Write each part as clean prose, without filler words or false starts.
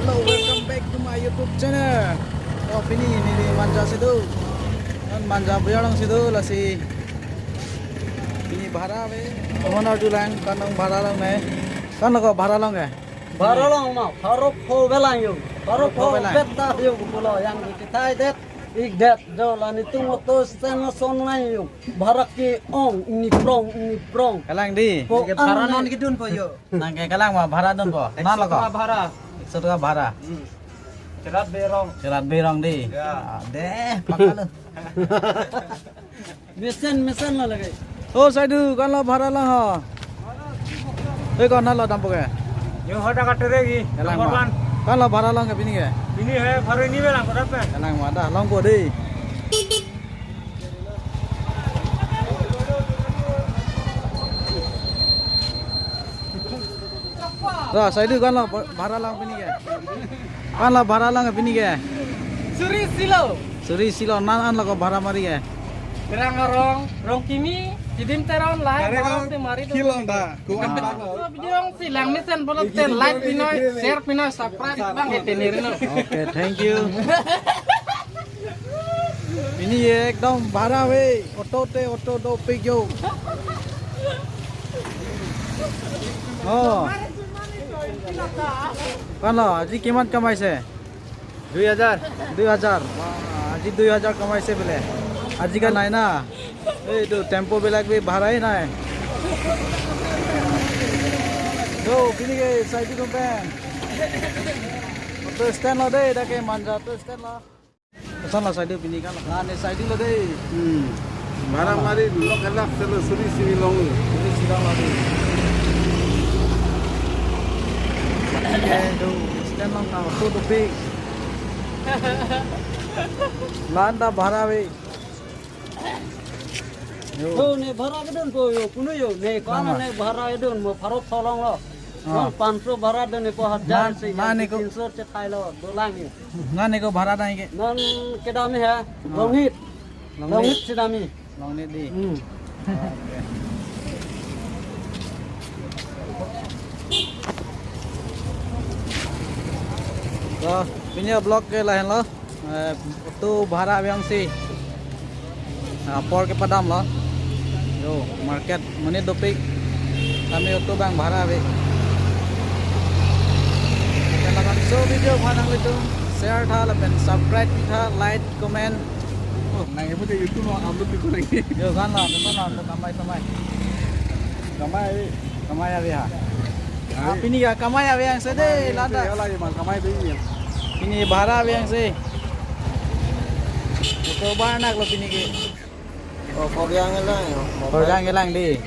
hello, welcome back to my YouTube channel. Oh, ini manja situ. Kan manja orang situ lah si. Ini bahara be. Mana jualan kan bahara lang ne. Kan lo bahara lang ke? Bahara lang mau. Baru kau belang yuk. Baru kau beta yuk pulau yang kita det. Igdat jalan itu motor stand sonai yuk. Barak ki ong ini prong. Kalang di. Bahara non kidun po yuk. Nang ke kalang mah bahara don po. Nan lo ko? Bahara. 100 ka bahara. Cerat berong di. Ya. Deh, pakal. Mesin lah lagi. Oh, saidu kan lo bahara lang ha. Kon nan lo dampo ke? Yung hoda kateregi, nomor 1. Kan lo bahara lang ke pini ke? Ini hai baru ini belang berapa? Kalang mah dah long ko di. Dah, saidu kan lo bahara lang pini ke? Kan lo bahara lang ke pini ke? Suri silo nan lo ko bahara mari ke? Terang rong kimi jidim teron lai orang te mari Kilo dah. video silang mesen bolot ten like pinoy share pinoy subscribe bang etenirino. Okay, thank you. Ini एकदम भाड़ा वे ऑटो दो पिक जो kan lo aji kiman kamai se 2000 aji 2000 kamai se bele aji ka nai na itu tempo belak be भाड़ा ही nai do pini ke side ko pen auto stand lo deh dak ke manja auto stand lo pesan lo side pini kan ane side lo deh भाड़ा मारी लोग अलग चलो सुरी सिरी लोग ini sidang lo deh do stand lo ka auto to big landa भाड़ा वे Oh ne bahara kedun po yuk. Kuno yuk. Ne kana ne bahara kedun mo farok tolong lo. 500 bahara dan ne po 1000 se. Nah, ne ko- 300 se thai lo dolang yuk. ngane ko भाड़ा naik ke Non kedami hai. Longhit. Longhit sedami. long ni di तो punya blog ke lain lo itu bahara yang si por ke padam lo yo market menit dopik kami itu bang bahara be kalau so video panang itu share tha lapen subscribe tha like comment ना ये मुझे यूट्यूब में अपलोड भी करेंगे yo kan lo to kamai kamai ya ini ya kamai ya yang sede lada ये वाला ये माल कमाई भी है ini bahara yang si itu banyak lo ini ke Oh kau yang lah yuk. Korjang hilang di.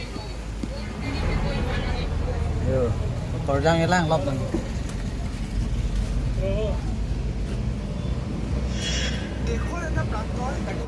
Yo. Korjang hilang lop.